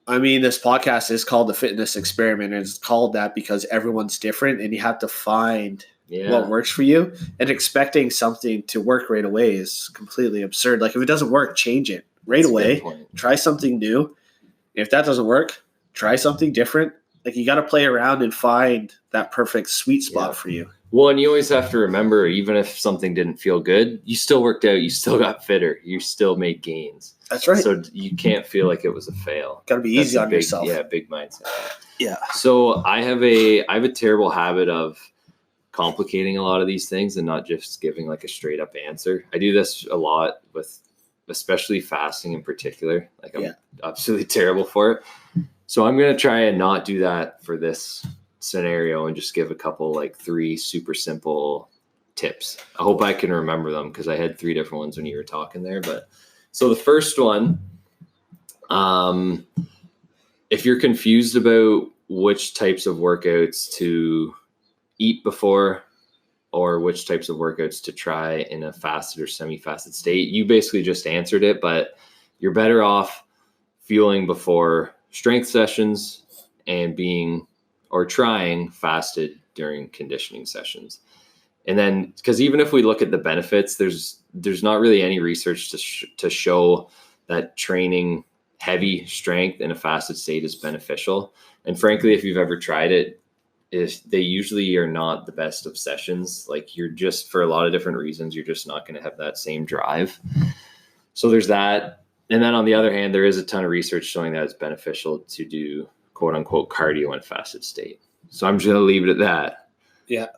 This podcast is called the Fitness Experiment, and it's called that because everyone's different and you have to find what works for you. And expecting something to work right away is completely absurd. Like, if it doesn't work, change it right away. Try something new. If that doesn't work, try something different. Like, you got to play around and find that perfect sweet spot for you. Well, and you always have to remember, even if something didn't feel good, you still worked out, you still got fitter, you still made gains. That's right. So you can't feel like it was a fail. Got to be easy on yourself. Yeah, big mindset. Yeah. So I have a terrible habit of complicating a lot of these things and not just giving like a straight up answer. I do this a lot with especially fasting in particular. Like, I'm absolutely terrible for it. So I'm going to try and not do that for this scenario and just give a couple, like 3 super simple tips. I hope I can remember them because I had 3 different ones when you were talking there. But so the first one, if you're confused about which types of workouts to eat before or which types of workouts to try in a fasted or semi-fasted state, you basically just answered it, but you're better off fueling before strength sessions and trying fasted during conditioning sessions. And then, because even if we look at the benefits, there's not really any research to show that training heavy strength in a fasted state is beneficial. And frankly, if you've ever tried it, they usually are not the best of sessions. Like, you're just, for a lot of different reasons, you're just not going to have that same drive. So there's that. And then on the other hand, there is a ton of research showing that it's beneficial to do quote unquote cardio in a fasted state. So I'm just going to leave it at that. Yeah.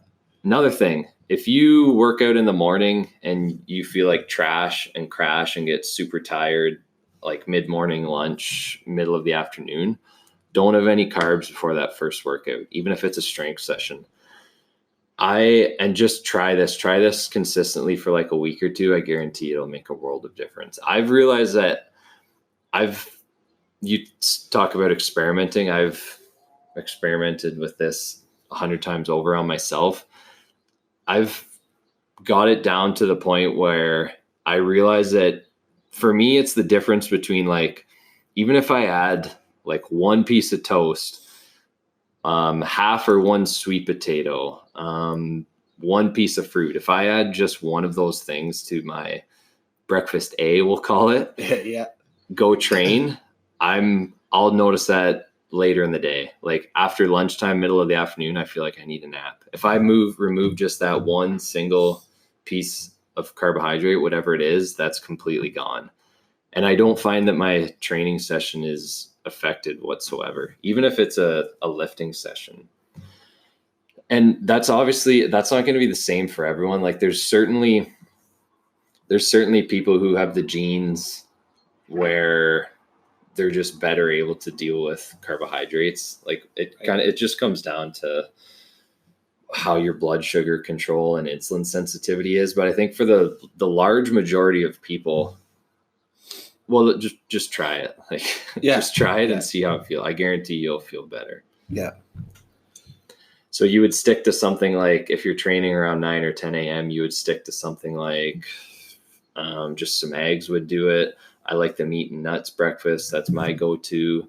Another thing, if you work out in the morning and you feel like trash and crash and get super tired, like mid-morning lunch, middle of the afternoon, don't have any carbs before that first workout, even if it's a strength session. And just try this consistently for like a week or 2. I guarantee it'll make a world of difference. I've realized that you talk about experimenting. I've experimented with this 100 times over on myself. I've got it down to the point where I realize that for me, it's the difference between, like, even if I add like 1 piece of toast, half or 1 sweet potato, 1 piece of fruit. If I add just one of those things to my breakfast we'll call it, yeah, go train, I'll notice that later in the day. Like after lunchtime, middle of the afternoon, I feel like I need a nap. If I remove just that one single piece of carbohydrate, whatever it is, that's completely gone. And I don't find that my training session is affected whatsoever, even if it's a lifting session. And that's not going to be the same for everyone. Like there's certainly people who have the genes where they're just better able to deal with carbohydrates. Like it just comes down to how your blood sugar control and insulin sensitivity is. But I think for the large majority of people, well, just try it. Like just try it and see how it feels. I guarantee you'll feel better. Yeah. So you would stick to something like, if you're training around 9 or 10 a.m., you would stick to something like just some eggs would do it. I like the meat and nuts breakfast. That's my go-to.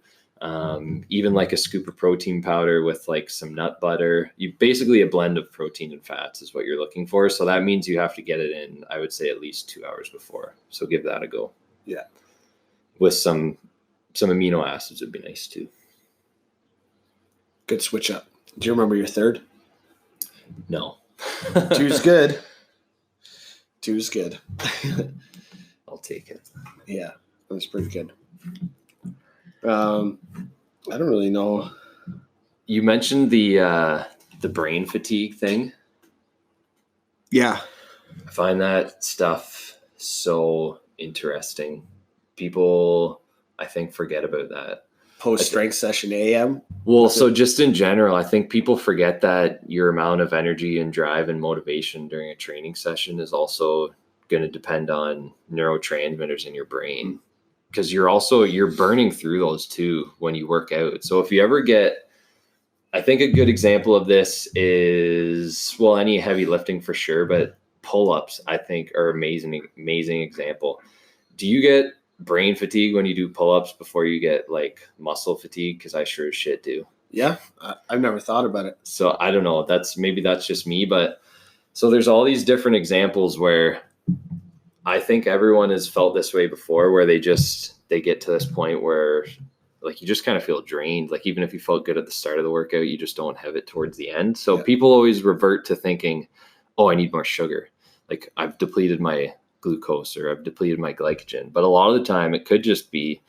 Even like a scoop of protein powder with like some nut butter. You basically a blend of protein and fats is what you're looking for. So that means you have to get it in, I would say, at least 2 hours before. So give that a go. Yeah. With some amino acids would be nice too. Good switch up. Do you remember your third? No. 2's good. 2's good. I'll take it. Yeah, that's pretty good. I don't really know. You mentioned the brain fatigue thing. Yeah. I find that stuff so interesting. People, I think, forget about that. Post-strength session AM? Well, so just in general, I think people forget that your amount of energy and drive and motivation during a training session is also going to depend on neurotransmitters in your brain, because you're burning through those too when you work out. So if you ever I think a good example of this is, well, any heavy lifting for sure, but pull-ups I think are amazing example. Do you get brain fatigue when you do pull-ups before you get like muscle fatigue? Because I sure as shit do. Yeah, I've never thought about it. So I don't know. Maybe that's just me, but so there's all these different examples where I think everyone has felt this way before, where they get to this point where like you just kind of feel drained. Like even if you felt good at the start of the workout, you just don't have it towards the end. So people always revert to thinking, oh, I need more sugar. Like I've depleted my glucose or I've depleted my glycogen. But a lot of the time it could just be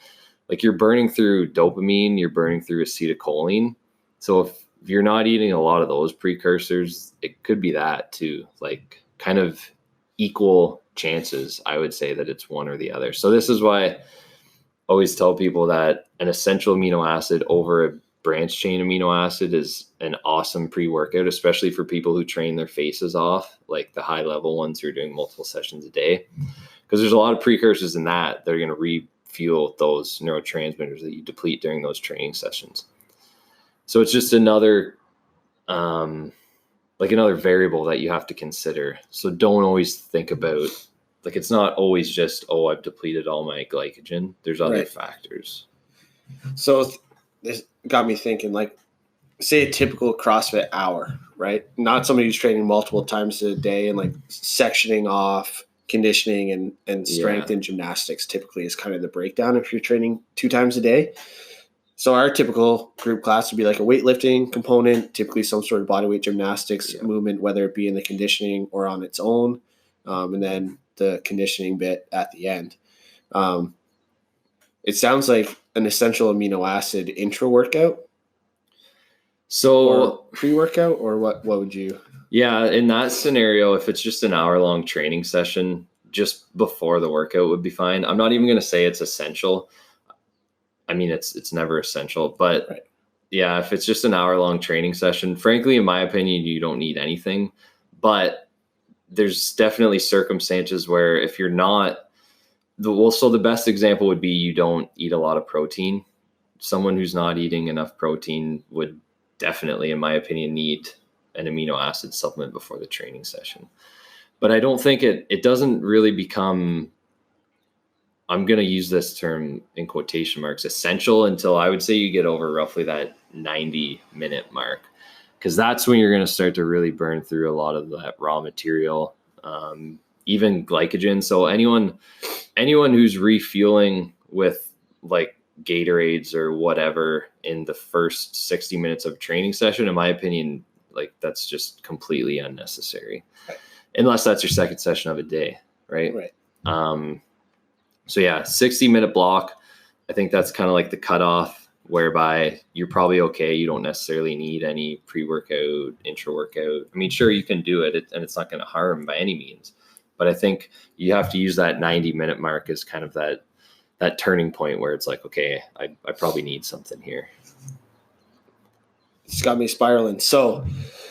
like you're burning through dopamine, you're burning through acetylcholine. So if you're not eating a lot of those precursors, it could be that too, like kind of equal chances, I would say, that it's one or the other. So this is why I always tell people that an essential amino acid over a branch chain amino acid is an awesome pre-workout, especially for people who train their faces off, like the high level ones who are doing multiple sessions a day, because there's a lot of precursors in that are going to refuel those neurotransmitters that you deplete during those training sessions. So it's just another variable that you have to consider. So don't always think about, like, it's not always just, oh, I've depleted all my glycogen. There's other factors. So this got me thinking, like, say a typical CrossFit hour, right? Not somebody who's training multiple times a day and like sectioning off conditioning and strength and gymnastics typically is kind of the breakdown if you're training 2 times a day. So our typical group class would be like a weightlifting component, typically some sort of bodyweight gymnastics movement, whether it be in the conditioning or on its own, and then the conditioning bit at the end. It sounds like an essential amino acid intra-workout. So or pre-workout, or what would you? Yeah, in that scenario, if it's just an hour-long training session, just before the workout would be fine. I'm not even going to say it's essential. I mean, it's never essential, but yeah, if it's just an hour-long training session, frankly, in my opinion, you don't need anything. But there's definitely circumstances where if you're not, so the best example would be you don't eat a lot of protein. Someone who's not eating enough protein would definitely, in my opinion, need an amino acid supplement before the training session. But I don't think it doesn't really become, I'm going to use this term in quotation marks, essential until I would say you get over roughly that 90-minute mark, because that's when you're going to start to really burn through a lot of that raw material, even glycogen. So anyone who's refueling with like Gatorades or whatever in the first 60 minutes of a training session, in my opinion, like that's just completely unnecessary, right. Unless that's your second session of a day. Right. Right. So yeah, 60-minute block. I think that's kind of like the cutoff whereby you're probably okay. You don't necessarily need any pre-workout, intra-workout. I mean, sure, you can do it and it's not going to harm by any means. But I think you have to use that 90-minute mark as kind of that turning point where it's like, okay, I probably need something here. It's got me spiraling. So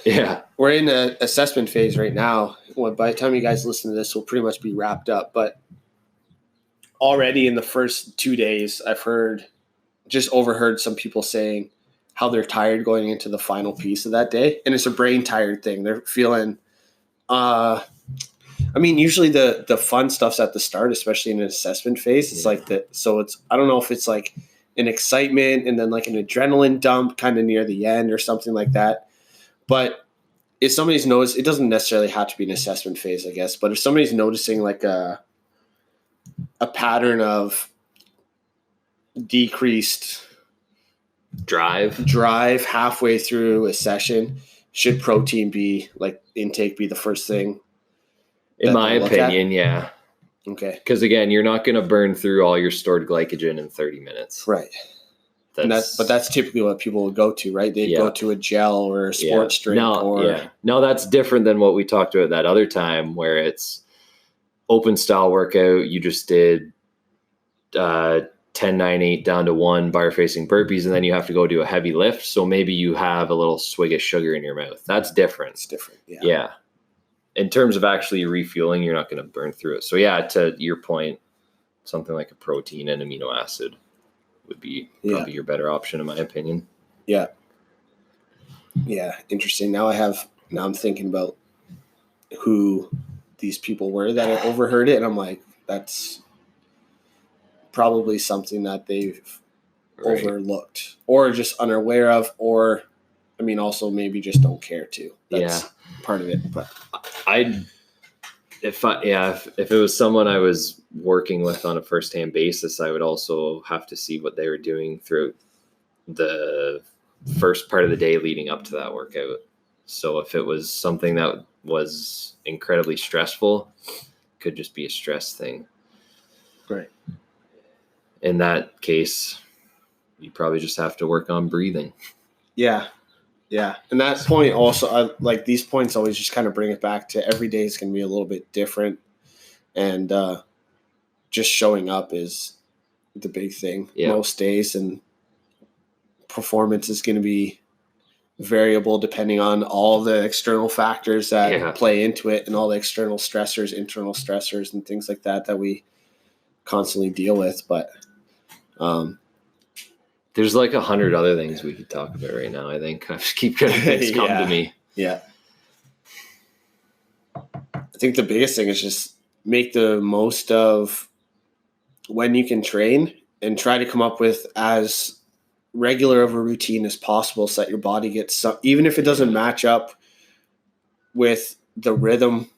yeah, we're in an assessment phase right now. Well, by the time you guys listen to this, we'll pretty much be wrapped up. But already in the first 2 days, I've overheard some people saying how they're tired going into the final piece of that day. And it's a brain tired thing. They're feeling, usually the fun stuff's at the start, especially in an assessment phase. It's like that. So I don't know if it's like an excitement and then like an adrenaline dump kind of near the end or something like that. But if somebody's noticed, it doesn't necessarily have to be an assessment phase, I guess. But if somebody's noticing like a pattern of decreased drive halfway through a session, should protein intake be the first thing? In my opinion, yeah. Okay. Because again, you're not going to burn through all your stored glycogen in 30 minutes. Right. But that's typically what people would go to, right? They'd go to a gel or a sports drink. No, that's different than what we talked about that other time where it's open style workout. You just did 10, 9, 8 down to 1 bar facing burpees, and then you have to go do a heavy lift. So maybe you have a little swig of sugar in your mouth. That's different. It's different. Yeah. Yeah. In terms of actually refueling, you're not going to burn through it. So yeah, to your point, something like a protein and amino acid would be probably your better option, in my opinion. Yeah. Yeah. Interesting. Now I'm thinking about who these people were that overheard it. And I'm like, that's probably something that they've overlooked or just unaware of, or, also maybe just don't care to. That's part of it. But if it was someone I was working with on a firsthand basis, I would also have to see what they were doing throughout the first part of the day leading up to that workout. So if it was something that was incredibly stressful, could just be a stress thing. Right. In that case, you probably just have to work on breathing. Yeah. Yeah. And that point also, these points always just kind of bring it back to every day is going to be a little bit different. And just showing up is the big thing most days. And performance is going to be variable depending on all the external factors that play into it and all the external stressors, internal stressors, and things like that we constantly deal with. But there's like 100 other things we could talk about right now. I think I just keep getting things come to me. Yeah. I think the biggest thing is just make the most of when you can train and try to come up with as regular of a routine as possible so that your body gets some, even if it doesn't match up with the rhythm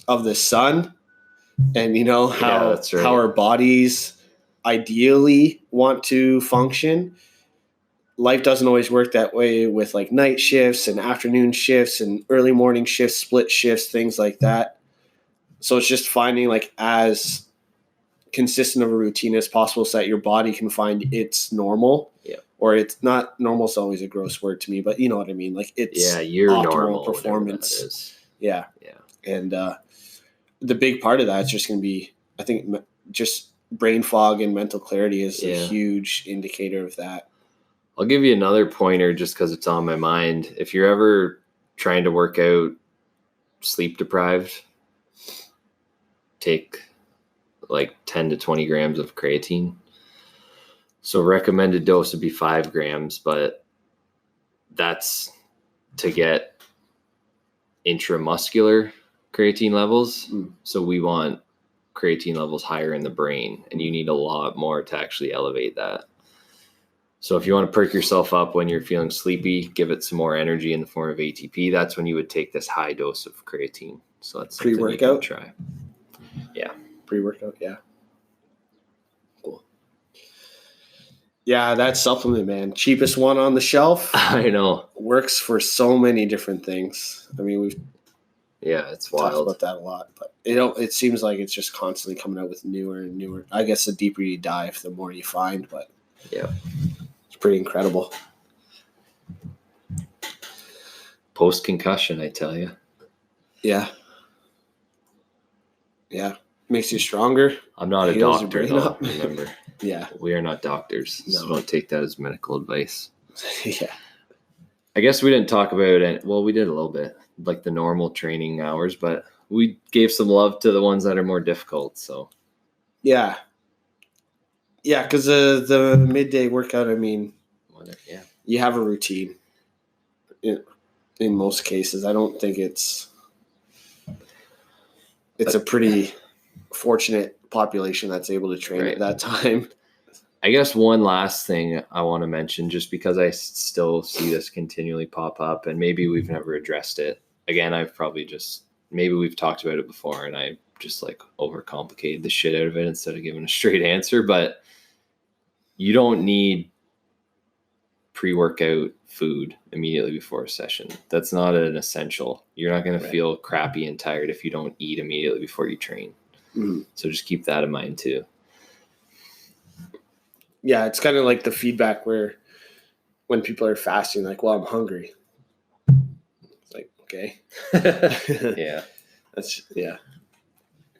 of the sun and how our bodies ideally want to function. Life doesn't always work that way with like night shifts and afternoon shifts and early morning shifts, split shifts, things like that. So it's just finding like as consistent of a routine as possible so that your body can find its normal. Yeah. Or it's not, normal is always a gross word to me, but you know what I mean? Like it's your optimal normal performance. Yeah. And the big part of that is just going to be, I think, just brain fog and mental clarity is a huge indicator of that. I'll give you another pointer just because it's on my mind. If you're ever trying to work out sleep deprived, take like 10 to 20 grams of creatine. So recommended dose would be 5 grams, but that's to get intramuscular creatine levels. So we want creatine levels higher in the brain, and you need a lot more to actually elevate that. So if you want to perk yourself up when you're feeling sleepy, give it some more energy in the form of ATP. That's when you would take this high dose of creatine. So that's something you can try. Yeah. Pre-workout. Yeah. Cool. Yeah, that supplement, man. Cheapest one on the shelf. I know. Works for so many different things. I mean, we've it's talked wild. about that a lot, but it seems like it's just constantly coming out with newer and newer. I guess the deeper you dive, the more you find, but yeah, it's pretty incredible. Post-concussion, I tell you. Yeah. Makes you stronger. I'm not a Heals your doctor, brain though, up. remember. Yeah. We are not doctors, so don't take that as medical advice. Yeah. I guess we didn't talk about it. Well, we did a little bit, like the normal training hours, but we gave some love to the ones that are more difficult. So Yeah. Yeah, because the midday workout, I mean, you have a routine in most cases. I don't think it's a pretty fortunate population that's able to train at that time. I guess one last thing I want to mention, just because I still see this continually pop up, and maybe we've never addressed it. Again, maybe we've talked about it before, and I just like overcomplicated the shit out of it instead of giving a straight answer. But you don't need pre-workout food immediately before a session. That's not an essential. You're not going to feel crappy and tired if you don't eat immediately before you train. So just keep that in mind too. Yeah, it's kind of like the feedback where when people are fasting, like, well, I'm hungry. It's like, okay. Yeah. It's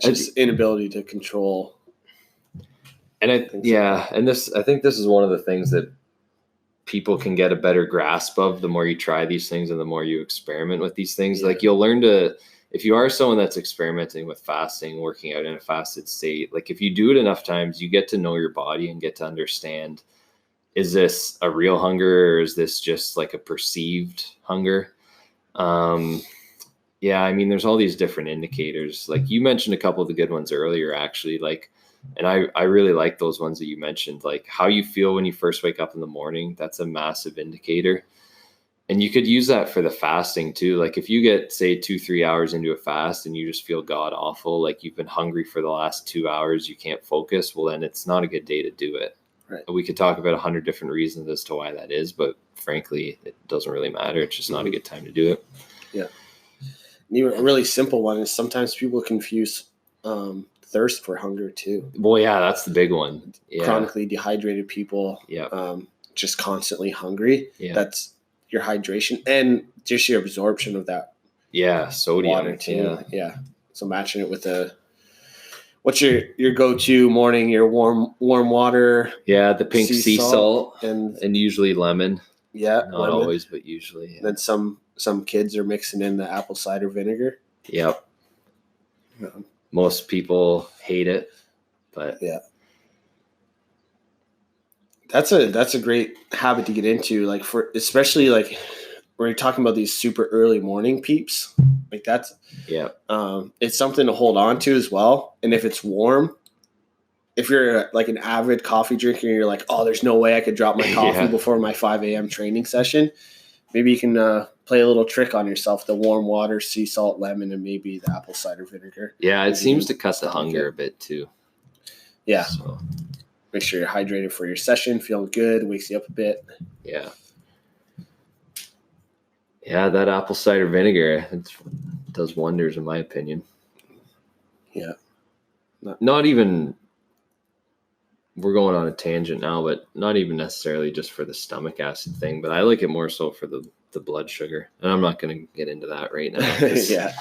just inability to control. And I think this is one of the things that people can get a better grasp of the more you try these things and the more you experiment with these things. Like you'll learn to, if you are someone that's experimenting with fasting, working out in a fasted state, like if you do it enough times, you get to know your body and get to understand, is this a real hunger or is this just like a perceived hunger? Yeah, I mean, there's all these different indicators. Like you mentioned a couple of the good ones earlier, actually, like, and I really like those ones that you mentioned, like how you feel when you first wake up in the morning. That's a massive indicator. And you could use that for the fasting too. Like if you get, say, 2-3 hours into a fast and you just feel god awful, like you've been hungry for the last 2 hours, you can't focus. Well, then it's not a good day to do it. Right. We could talk about 100 different reasons as to why that is, but frankly, it doesn't really matter. It's just not a good time to do it. Yeah. Even a really simple one is sometimes people confuse thirst for hunger too. Well, yeah, that's the big one. Yeah. Chronically dehydrated people. Yeah. Just constantly hungry. Yeah. That's your hydration and just your absorption of that. Yeah, sodium water too. Yeah. So matching it with what's your go-to morning? Your warm water. Yeah, the pink sea salt and usually lemon. Yeah, not lemon. Always, but usually. Yeah. Then some kids are mixing in the apple cider vinegar. Yep. Most people hate it, but yeah. That's a great habit to get into, like for especially like when you're talking about these super early morning peeps. Like that's it's something to hold on to as well. And if it's warm, if you're like an avid coffee drinker and you're like, oh, there's no way I could drop my coffee before my 5 a.m. training session, maybe you can play a little trick on yourself, the warm water, sea salt, lemon, and maybe the apple cider vinegar. Yeah, it seems to cut the hunger a bit too. Yeah. So make sure you're hydrated for your session, feeling good, wakes you up a bit. Yeah. Yeah, that apple cider vinegar, it does wonders in my opinion. Yeah. Not even, we're going on a tangent now, but not even necessarily just for the stomach acid thing, but I like it more so for the blood sugar. And I'm not going to get into that right now. Yeah.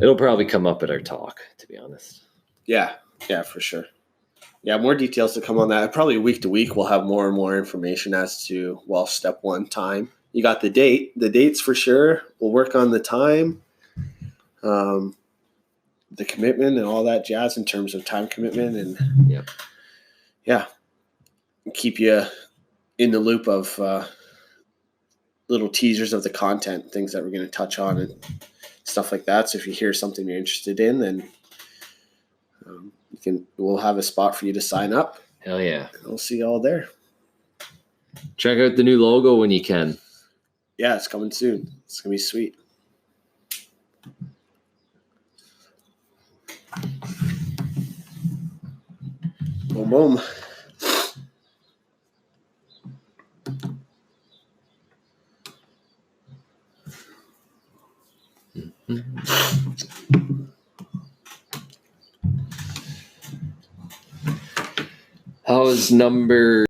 It'll probably come up at our talk, to be honest. Yeah. Yeah, for sure. Yeah, more details to come on that. Probably week to week, we'll have more and more information as to, well, step one, time. You got the date. The dates for sure. We'll work on the time, the commitment, and all that jazz in terms of time commitment. And keep you in the loop of little teasers of the content, things that we're going to touch on and stuff like that. So if you hear something you're interested in, then we'll have a spot for you to sign up. Hell yeah. We'll see you all there. Check out the new logo when you can. Yeah, it's coming soon. It's going to be sweet. Boom, boom. How is number